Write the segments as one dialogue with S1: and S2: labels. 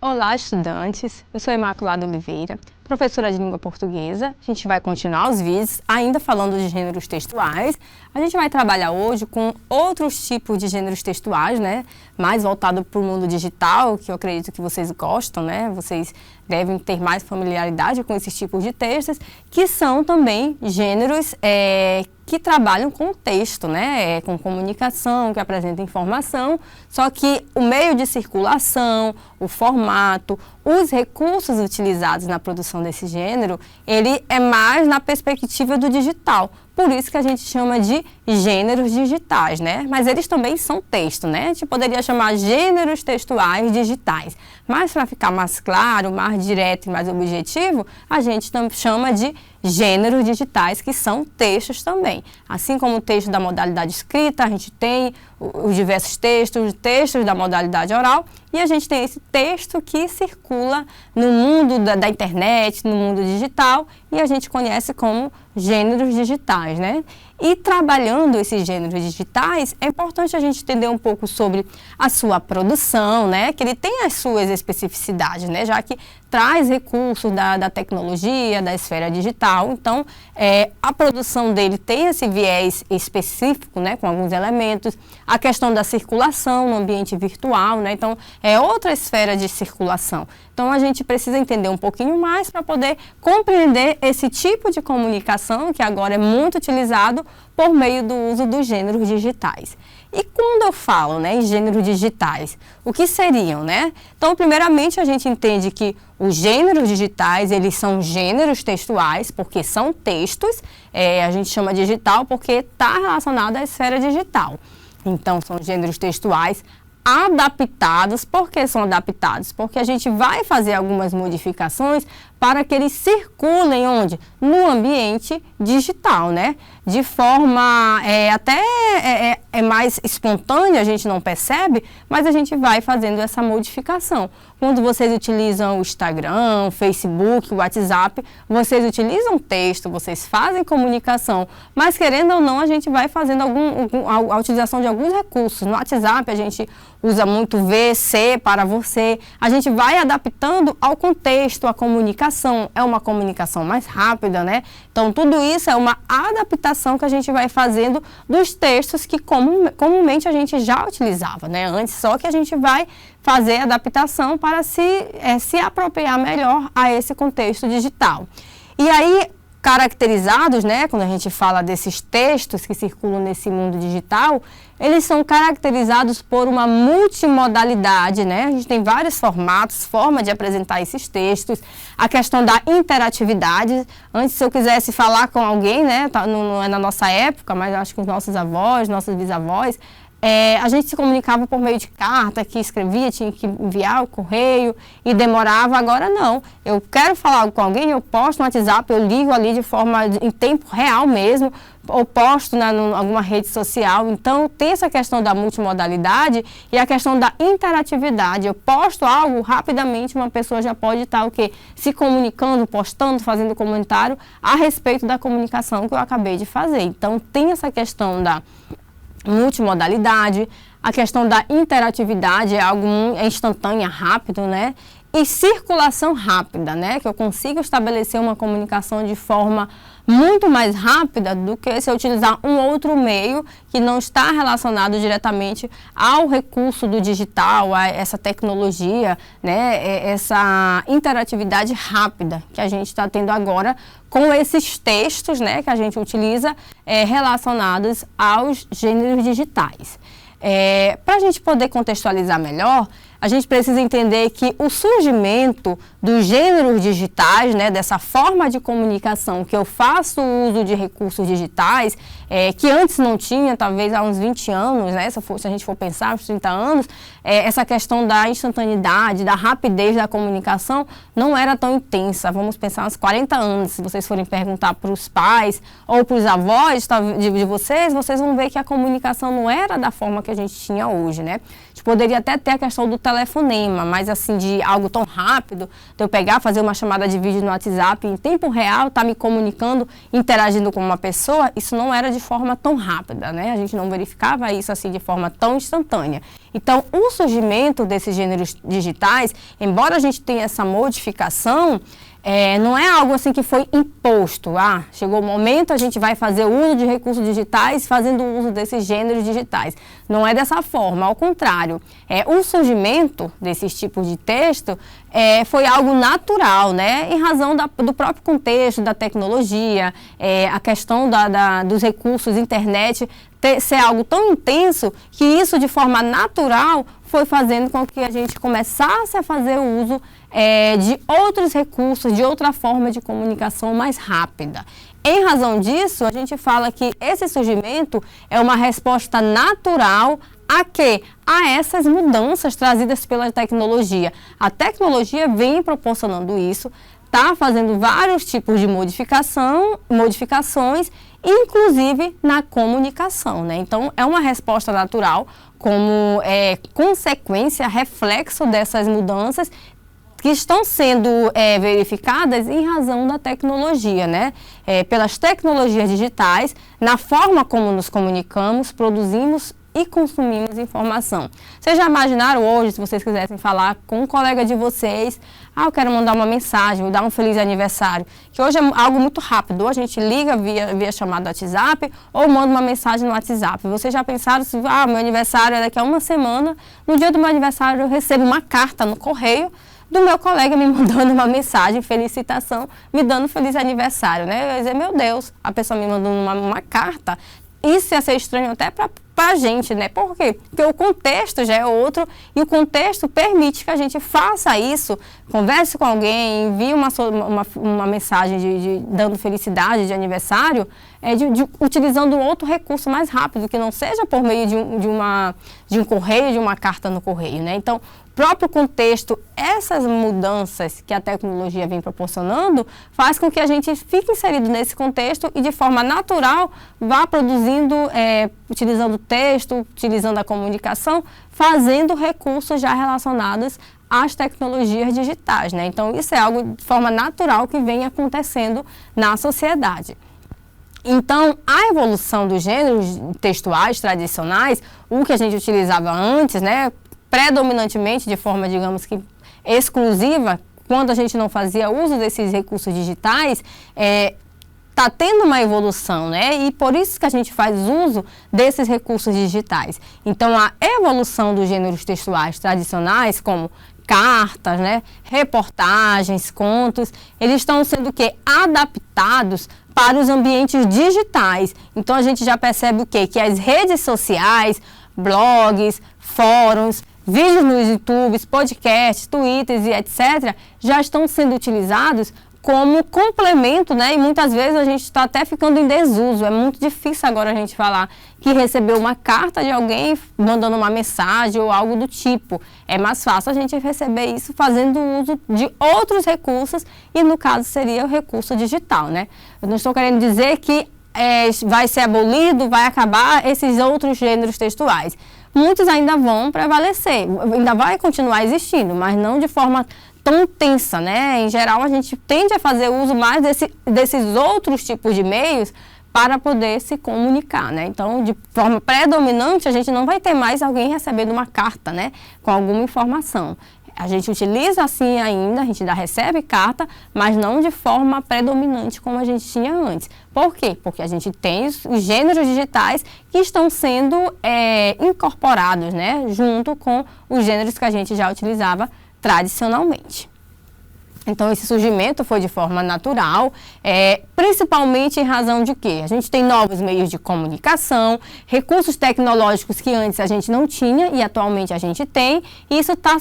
S1: Olá, estudantes! Eu sou Imaculada Oliveira, professora de língua portuguesa. A gente vai continuar os vídeos, ainda falando de gêneros textuais. A gente vai trabalhar hoje com outros tipos de gêneros textuais, né? Mais voltado para o mundo digital, que eu acredito que vocês gostam, né? Vocês devem ter mais familiaridade com esses tipos de textos, que são também gêneros que trabalham com texto, né? Com comunicação, que apresentam informação, só que o meio de circulação, o formato, os recursos utilizados na produção desse gênero, ele é mais na perspectiva do digital. Por isso que a gente chama de gêneros digitais, né? Mas eles também são texto, né? A gente poderia chamar gêneros textuais digitais. Mas para ficar mais claro, mais direto e mais objetivo, a gente chama de gêneros digitais, que são textos também. Assim como o texto da modalidade escrita, a gente tem os diversos textos da modalidade oral, e a gente tem esse texto que circula no mundo da internet, no mundo digital, e a gente conhece como gêneros digitais, né? E trabalhando esses gêneros digitais, é importante a gente entender um pouco sobre a sua produção, né? Que ele tem as suas especificidades, né? Já que traz recursos da tecnologia, da esfera digital. Então, a produção dele tem esse viés específico, né? Com alguns elementos. A questão da circulação no ambiente virtual, né? Então, é outra esfera de circulação. Então, a gente precisa entender um pouquinho mais para poder compreender esse tipo de comunicação que agora é muito utilizado por meio do uso dos gêneros digitais. E quando eu falo, né, em gêneros digitais, o que seriam, né? Então, primeiramente, a gente entende que os gêneros digitais, eles são gêneros textuais, porque são textos, a gente chama digital porque está relacionado à esfera digital. Então, são gêneros textuais adaptados. Por que são adaptados? Porque a gente vai fazer algumas modificações para que eles circulem onde? No ambiente digital, né? De forma até mais espontânea, a gente não percebe, mas a gente vai fazendo essa modificação. Quando vocês utilizam o Instagram, o Facebook, o WhatsApp, vocês utilizam texto, vocês fazem comunicação, mas querendo ou não, a gente vai fazendo a utilização de alguns recursos. No WhatsApp, a gente usa muito VC para você, a gente vai adaptando ao contexto, à comunicação, é uma comunicação mais rápida, né? Então, tudo isso é uma adaptação que a gente vai fazendo dos textos que comumente a gente já utilizava, né? Antes, só que a gente vai fazer adaptação para se apropriar melhor a esse contexto digital. E aí, caracterizados, né, quando a gente fala desses textos que circulam nesse mundo digital, eles são caracterizados por uma multimodalidade, né? A gente tem vários formatos, forma de apresentar esses textos, a questão da interatividade. Antes, se eu quisesse falar com alguém, né, não é na nossa época, mas acho que os nossos avós, nossos bisavós, a gente se comunicava por meio de carta, que escrevia, tinha que enviar o correio e demorava. Agora não. Eu quero falar com alguém, eu posto no WhatsApp, eu ligo ali de forma em tempo real mesmo, ou posto em alguma rede social. Então, tem essa questão da multimodalidade e a questão da interatividade. Eu posto algo, rapidamente uma pessoa já pode estar se comunicando, postando, fazendo comentário a respeito da comunicação que eu acabei de fazer. Então, tem essa questão da multimodalidade, a questão da interatividade é algo instantâneo, rápido, né? E circulação rápida, né? Que eu consigo estabelecer uma comunicação de forma muito mais rápida do que se eu utilizar um outro meio que não está relacionado diretamente ao recurso do digital, a essa tecnologia, né? Essa interatividade rápida que a gente está tendo agora com esses textos, né? Que a gente utiliza relacionados aos gêneros digitais. Para a gente poder contextualizar melhor, a gente precisa entender que o surgimento dos gêneros digitais, né, dessa forma de comunicação que eu faço uso de recursos digitais, que antes não tinha, talvez há uns 20 anos, né, se a gente for pensar, uns 30 anos, essa questão da instantaneidade, da rapidez da comunicação não era tão intensa. Vamos pensar uns 40 anos, se vocês forem perguntar para os pais ou para os avós de vocês, vocês vão ver que a comunicação não era da forma que a gente tinha hoje, né? A gente poderia até ter a questão do telefonema, mas assim, de algo tão rápido, de eu pegar, fazer uma chamada de vídeo no WhatsApp em tempo real, estar me comunicando, interagindo com uma pessoa, isso não era de forma tão rápida, né? A gente não verificava isso assim de forma tão instantânea. Então, o surgimento desses gêneros digitais, embora a gente tenha essa modificação, não é algo assim que foi imposto. Chegou o momento, a gente vai fazer uso de recursos digitais fazendo uso desses gêneros digitais. Não é dessa forma, ao contrário. O surgimento desses tipos de texto foi algo natural, né? Em razão do próprio contexto, da tecnologia, a questão dos recursos, internet, ser algo tão intenso que isso, de forma natural, foi fazendo com que a gente começasse a fazer uso de outros recursos, de outra forma de comunicação mais rápida. Em razão disso, a gente fala que esse surgimento é uma resposta natural a quê? A essas mudanças trazidas pela tecnologia. A tecnologia vem proporcionando isso, está fazendo vários tipos de modificações, inclusive na comunicação, né? Então, é uma resposta natural como consequência, reflexo dessas mudanças que estão sendo verificadas em razão da tecnologia, né? Pelas tecnologias digitais, na forma como nos comunicamos, produzimos e consumimos informação. Vocês já imaginaram hoje, se vocês quisessem falar com um colega de vocês, eu quero mandar uma mensagem, vou dar um feliz aniversário, que hoje é algo muito rápido, ou a gente liga via chamada WhatsApp, ou manda uma mensagem no WhatsApp. Vocês já pensaram, se meu aniversário é daqui a uma semana, no dia do meu aniversário eu recebo uma carta no correio, do meu colega me mandando uma mensagem, felicitação, me dando feliz aniversário, né? Eu ia dizer, meu Deus, a pessoa me mandando uma carta, isso ia ser estranho até para a gente, né? Por quê? Porque o contexto já é outro e o contexto permite que a gente faça isso, converse com alguém, envie uma mensagem dando felicidade de aniversário, utilizando outro recurso mais rápido, que não seja por meio de um correio, de uma carta no correio, né? Então, próprio contexto, essas mudanças que a tecnologia vem proporcionando, faz com que a gente fique inserido nesse contexto e de forma natural vá produzindo, utilizando texto, utilizando a comunicação, fazendo recursos já relacionados às tecnologias digitais, né? Então, isso é algo de forma natural que vem acontecendo na sociedade. Então, a evolução dos gêneros textuais tradicionais, o que a gente utilizava antes, né, predominantemente de forma, digamos que exclusiva, quando a gente não fazia uso desses recursos digitais, está tendo uma evolução, né? E por isso que a gente faz uso desses recursos digitais. Então, a evolução dos gêneros textuais tradicionais, como cartas, né, reportagens, contos, eles estão sendo adaptados para os ambientes digitais. Então, a gente já percebe o quê? Que as redes sociais, blogs, fóruns, vídeos no YouTube, podcasts, twitters e etc., já estão sendo utilizados como complemento, né? E muitas vezes a gente está até ficando em desuso. É muito difícil agora a gente falar que recebeu uma carta de alguém mandando uma mensagem ou algo do tipo. É mais fácil a gente receber isso fazendo uso de outros recursos e, no caso, seria o recurso digital, né? Eu não estou querendo dizer que vai ser abolido, vai acabar esses outros gêneros textuais. Muitos ainda vão prevalecer, ainda vai continuar existindo, mas não de forma tão intensa, né? Em geral, a gente tende a fazer uso mais desses outros tipos de meios para poder se comunicar, né? Então, de forma predominante, a gente não vai ter mais alguém recebendo uma carta, né, com alguma informação. A gente utiliza assim ainda, a gente ainda recebe carta, mas não de forma predominante como a gente tinha antes. Por quê? Porque a gente tem os gêneros digitais que estão sendo incorporados, né, junto com os gêneros que a gente já utilizava tradicionalmente. Então, esse surgimento foi de forma natural, principalmente em razão de quê? A gente tem novos meios de comunicação, recursos tecnológicos que antes a gente não tinha e atualmente a gente tem, e isso está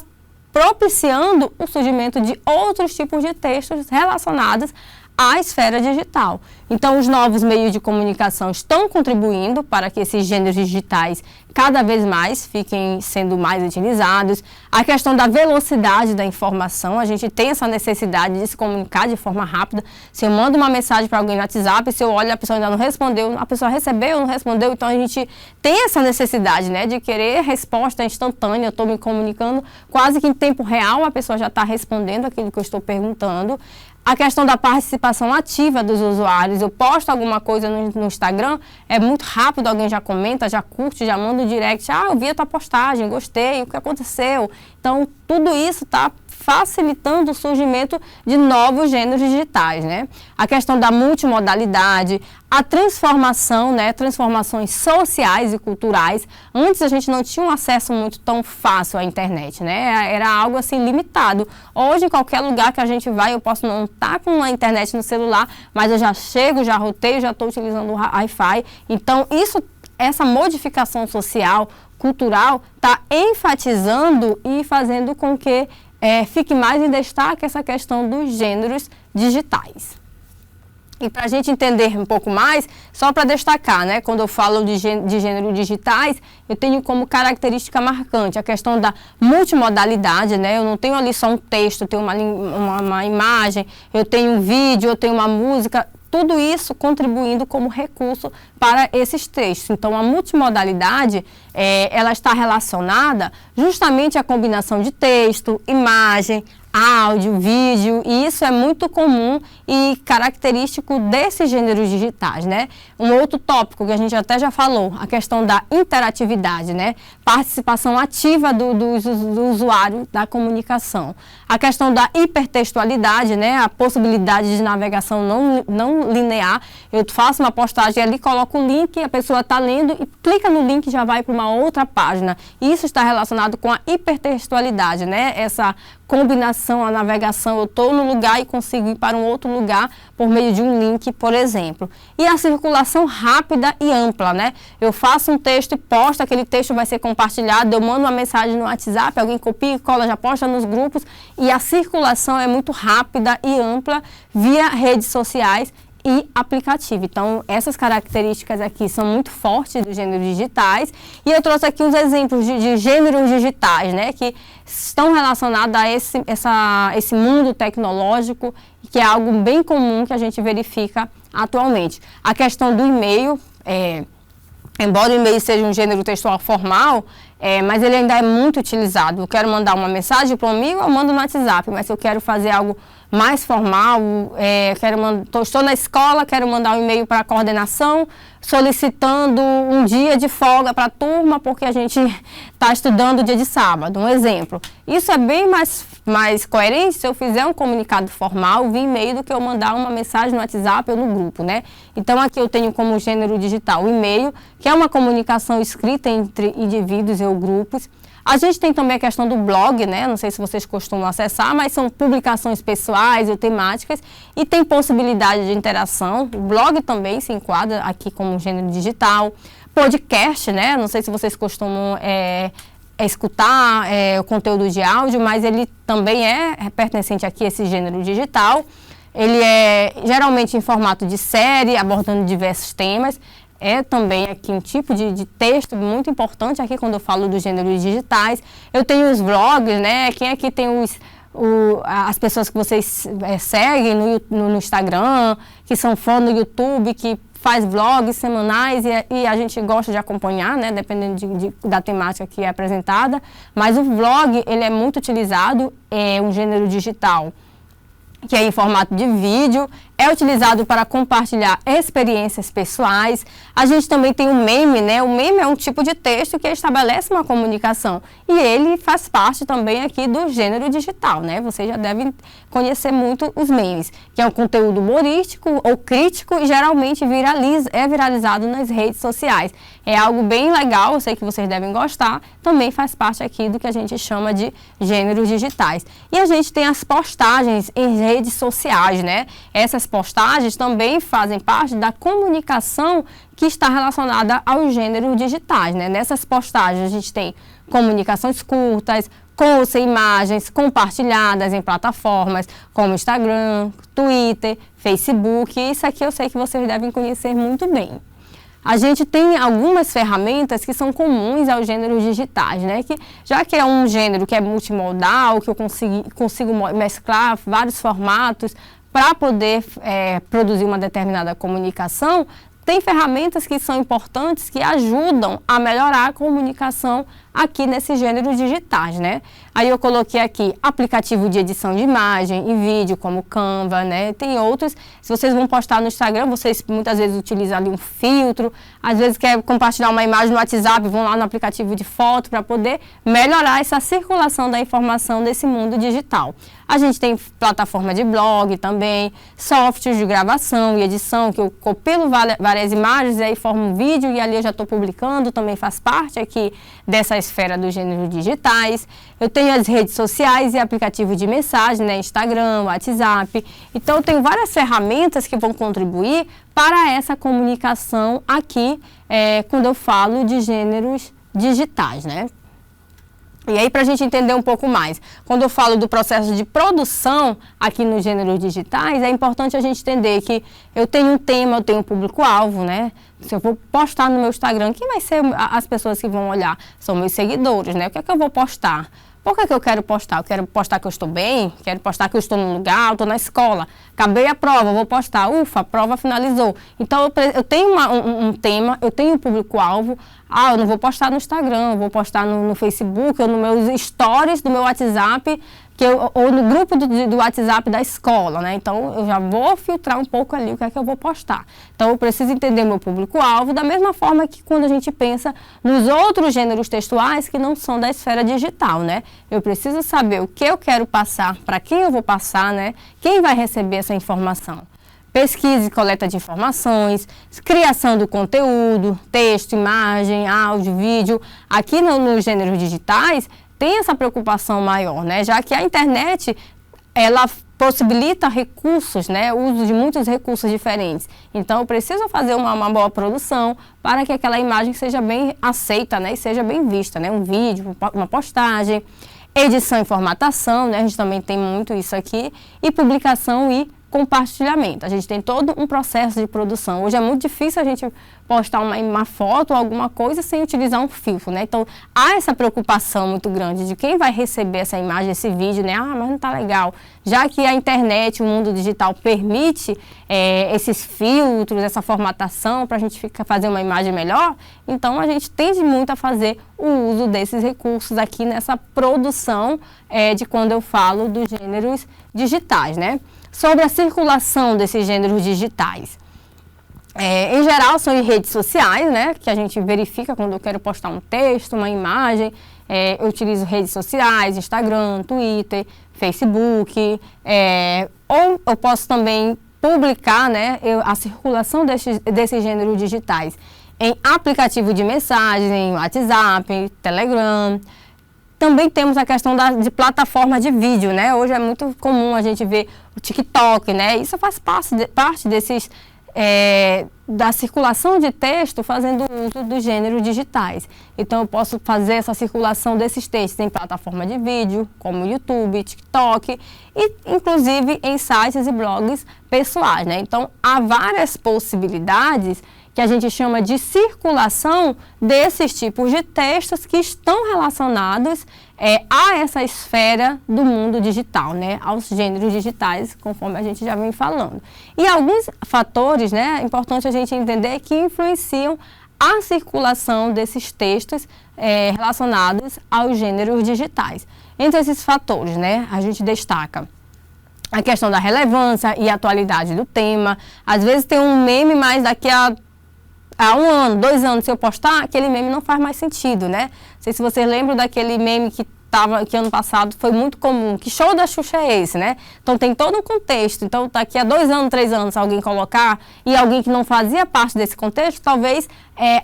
S1: propiciando o surgimento de outros tipos de textos relacionados à esfera digital. Então, os novos meios de comunicação estão contribuindo para que esses gêneros digitais cada vez mais fiquem sendo mais utilizados. A questão da velocidade da informação, a gente tem essa necessidade de se comunicar de forma rápida. Se eu mando uma mensagem para alguém no WhatsApp, se eu olho a pessoa ainda não respondeu, a pessoa recebeu ou não respondeu, então a gente tem essa necessidade, né, de querer resposta instantânea. Eu estou me comunicando quase que em tempo real, a pessoa já está respondendo aquilo que eu estou perguntando. A questão da participação ativa dos usuários. Eu posto alguma coisa no Instagram, é muito rápido, alguém já comenta, já curte, já manda um direct. Eu vi a tua postagem, gostei, o que aconteceu? Então, tudo isso está facilitando o surgimento de novos gêneros digitais, né? A questão da multimodalidade, a transformação, né? Transformações sociais e culturais. Antes a gente não tinha um acesso muito tão fácil à internet, né? Era algo assim limitado. Hoje, em qualquer lugar que a gente vai, eu posso não estar com a internet no celular, mas eu já chego, já roteio, já estou utilizando o Wi-Fi. Então, essa modificação social, cultural, está enfatizando e fazendo com que fique mais em destaque essa questão dos gêneros digitais. E para a gente entender um pouco mais, só para destacar, né, quando eu falo de gêneros digitais, eu tenho como característica marcante a questão da multimodalidade, né? Eu não tenho ali só um texto, eu tenho uma imagem, eu tenho um vídeo, eu tenho uma música, tudo isso contribuindo como recurso para esses textos. Então, a multimodalidade, ela está relacionada justamente à combinação de texto, imagem, áudio, vídeo, e isso é muito comum e característico desses gêneros digitais, né? Um outro tópico que a gente até já falou, a questão da interatividade, né? Participação ativa do usuário da comunicação. A questão da hipertextualidade, né? A possibilidade de navegação não linear. Eu faço uma postagem ali, coloco o link, a pessoa está lendo e clica no link e já vai para uma outra página. Isso está relacionado com a hipertextualidade, né? Essa combinação, a navegação, eu estou no lugar e consigo ir para um outro lugar por meio de um link, por exemplo. E a circulação rápida e ampla, né? Eu faço um texto e posto, aquele texto vai ser compartilhado, eu mando uma mensagem no WhatsApp, alguém copia e cola, já posta nos grupos, e a circulação é muito rápida e ampla via redes sociais e aplicativo. Então, essas características aqui são muito fortes dos gêneros digitais. E eu trouxe aqui uns exemplos de gêneros digitais, né, que estão relacionados a esse mundo tecnológico, que é algo bem comum que a gente verifica atualmente. A questão do e-mail, embora o e-mail seja um gênero textual formal, mas ele ainda é muito utilizado. Eu quero mandar uma mensagem para um amigo, eu mando no WhatsApp, mas se eu quero fazer algo mais formal, estou na escola, quero mandar um e-mail para a coordenação, solicitando um dia de folga para a turma, porque a gente está estudando dia de sábado, um exemplo. Isso é bem mais coerente se eu fizer um comunicado formal via e-mail do que eu mandar uma mensagem no WhatsApp ou no grupo, né? Então, aqui eu tenho como gênero digital o e-mail, que é uma comunicação escrita entre indivíduos ou grupos. A gente tem também a questão do blog, né? Não sei se vocês costumam acessar, mas são publicações pessoais ou temáticas e tem possibilidade de interação. O blog também se enquadra aqui como gênero digital. Podcast, né? Não sei se vocês costumam escutar o conteúdo de áudio, mas ele também é pertencente aqui a esse gênero digital. Ele é geralmente em formato de série, abordando diversos temas. É também aqui um tipo de texto muito importante aqui quando eu falo dos gêneros digitais. Eu tenho os vlogs, né? Quem aqui tem as pessoas que vocês seguem no Instagram, que são fãs no YouTube, que faz vlogs semanais e a gente gosta de acompanhar, né? Dependendo da temática que é apresentada. Mas o vlog, ele é muito utilizado, é um gênero digital que é em formato de vídeo, é utilizado para compartilhar experiências pessoais. A gente também tem o meme, né? O meme é um tipo de texto que estabelece uma comunicação e ele faz parte também aqui do gênero digital, né? Vocês já devem conhecer muito os memes, que é um conteúdo humorístico ou crítico e geralmente é viralizado nas redes sociais. É algo bem legal, eu sei que vocês devem gostar, também faz parte aqui do que a gente chama de gêneros digitais. E a gente tem as postagens em redes sociais, né? Essas postagens também fazem parte da comunicação que está relacionada aos gêneros digitais, né? Nessas postagens a gente tem comunicações curtas, com ou sem imagens, compartilhadas em plataformas como Instagram, Twitter, Facebook. Isso aqui eu sei que vocês devem conhecer muito bem. A gente tem algumas ferramentas que são comuns aos gêneros digitais, né? Que, já que é um gênero que é multimodal, que eu consigo mesclar vários formatos para poder produzir uma determinada comunicação, tem ferramentas que são importantes, que ajudam a melhorar a comunicação aqui nesses gêneros digitais, né? Aí eu coloquei aqui aplicativo de edição de imagem e vídeo, como Canva, né? Tem outros. Se vocês vão postar no Instagram, vocês muitas vezes utilizam ali um filtro, às vezes quer compartilhar uma imagem no WhatsApp, vão lá no aplicativo de foto para poder melhorar essa circulação da informação desse mundo digital. A gente tem plataforma de blog também, softwares de gravação e edição, que eu compilo várias imagens e aí formo um vídeo e ali eu já estou publicando, também faz parte aqui dessa esfera dos gêneros digitais. Eu tenho as redes sociais e aplicativo de mensagem, né? Instagram, WhatsApp. Então, eu tenho várias ferramentas que vão contribuir para essa comunicação aqui, quando eu falo de gêneros digitais, né? E aí, para a gente entender um pouco mais, quando eu falo do processo de produção aqui nos gêneros digitais, é importante a gente entender que eu tenho um tema, eu tenho um público-alvo, né? Se eu vou postar no meu Instagram, quem vai ser as pessoas que vão olhar? São meus seguidores, né? O que é que eu vou postar? Por que eu quero postar? Eu quero postar que eu estou bem, quero postar que eu estou num lugar, eu estou na escola, acabei a prova, vou postar, ufa, a prova finalizou. Então, eu tenho um tema, eu tenho um público-alvo, eu não vou postar no Instagram, eu vou postar no Facebook, ou nos meus stories do meu WhatsApp, ou no grupo do WhatsApp da escola, né? Então, eu já vou filtrar um pouco ali o que é que eu vou postar. Então, eu preciso entender meu público-alvo, da mesma forma que quando a gente pensa nos outros gêneros textuais que não são da esfera digital, né? Eu preciso saber o que eu quero passar, para quem eu vou passar, né? Quem vai receber essa informação. Pesquisa e coleta de informações, criação do conteúdo, texto, imagem, áudio, vídeo. Aqui nos gêneros digitais, tem essa preocupação maior, né? Já que a internet, ela possibilita recursos, né? O uso de muitos recursos diferentes. Então, eu preciso fazer uma boa produção para que aquela imagem seja bem aceita, né? E seja bem vista, né? Um vídeo, uma postagem, edição e formatação, né? A gente também tem muito isso aqui. E publicação e compartilhamento. A gente tem todo um processo de produção. Hoje é muito difícil a gente postar uma foto ou alguma coisa sem utilizar um filtro, né? Então, há essa preocupação muito grande de quem vai receber essa imagem, esse vídeo, né? Mas não tá legal. Já que a internet, o mundo digital permite esses filtros, essa formatação para a gente fazer uma imagem melhor, então a gente tende muito a fazer o uso desses recursos aqui nessa produção de quando eu falo dos gêneros digitais, né? Sobre a circulação desses gêneros digitais. Em geral, são em redes sociais, né, que a gente verifica quando eu quero postar um texto, uma imagem. Eu utilizo redes sociais, Instagram, Twitter, Facebook. Ou eu posso também publicar, né, a circulação desses gêneros digitais em aplicativo de mensagem, WhatsApp, Telegram. Também temos a questão de plataforma de vídeo, né? Hoje é muito comum a gente ver o TikTok, né? Isso faz parte desses, da circulação de texto fazendo uso dos gêneros digitais. Então, eu posso fazer essa circulação desses textos em plataforma de vídeo, como YouTube, TikTok, e inclusive em sites e blogs pessoais, né? Então, há várias possibilidades que a gente chama de circulação desses tipos de textos que estão relacionados a essa esfera do mundo digital, né? Aos gêneros digitais, conforme a gente já vem falando. E alguns fatores, né, é importante a gente entender que influenciam a circulação desses textos relacionados aos gêneros digitais. Entre esses fatores, né, a gente destaca a questão da relevância e atualidade do tema. Às vezes tem um meme, mas daqui a 1 ano, 2 anos, se eu postar, aquele meme não faz mais sentido, né? Não sei se vocês lembram daquele meme que ano passado foi muito comum. Que show da Xuxa é esse, né? Então, tem todo um contexto. Então, daqui a 2 anos, 3 anos, alguém colocar, e alguém que não fazia parte desse contexto, talvez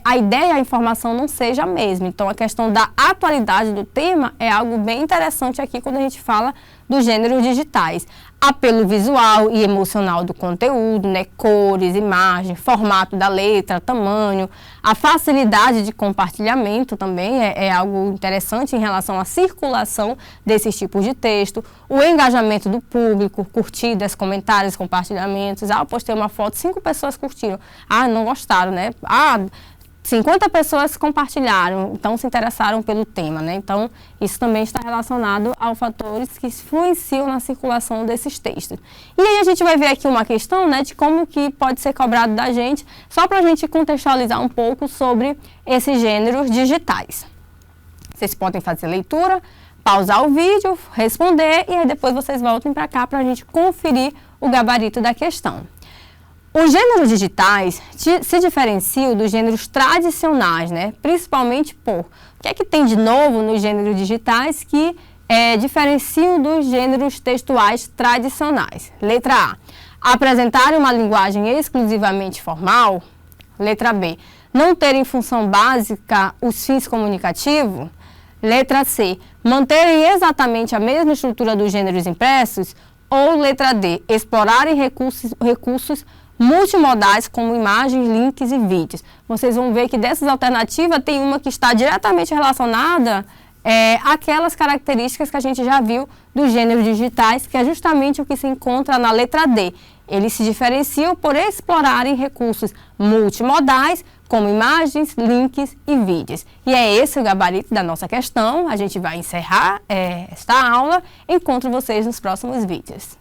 S1: a ideia, a informação não seja a mesma. Então, a questão da atualidade do tema é algo bem interessante aqui quando a gente fala dos gêneros digitais. Apelo visual e emocional do conteúdo, né? Cores, imagem, formato da letra, tamanho, a facilidade de compartilhamento também é algo interessante em relação à circulação desses tipos de texto, o engajamento do público, curtidas, comentários, compartilhamentos. Eu postei uma foto, 5 pessoas curtiram, não gostaram, né? 50 pessoas compartilharam, então se interessaram pelo tema, né? Então, isso também está relacionado aos fatores que influenciam na circulação desses textos. E aí a gente vai ver aqui uma questão, né, de como que pode ser cobrado da gente, só para a gente contextualizar um pouco sobre esses gêneros digitais. Vocês podem fazer leitura, pausar o vídeo, responder e aí depois vocês voltem para cá para a gente conferir o gabarito da questão. Os gêneros digitais se diferenciam dos gêneros tradicionais, né? Principalmente por... O que é que tem de novo nos gêneros digitais que diferenciam dos gêneros textuais tradicionais? Letra A. Apresentarem uma linguagem exclusivamente formal. Letra B. Não terem função básica os fins comunicativos. Letra C. Manterem exatamente a mesma estrutura dos gêneros impressos. Ou letra D. Explorarem recursos multimodais como imagens, links e vídeos. Vocês vão ver que dessas alternativas tem uma que está diretamente relacionada àquelas características que a gente já viu dos gêneros digitais, que é justamente o que se encontra na letra D. Eles se diferenciam por explorarem recursos multimodais como imagens, links e vídeos. E é esse o gabarito da nossa questão. A gente vai encerrar esta aula. Encontro vocês nos próximos vídeos.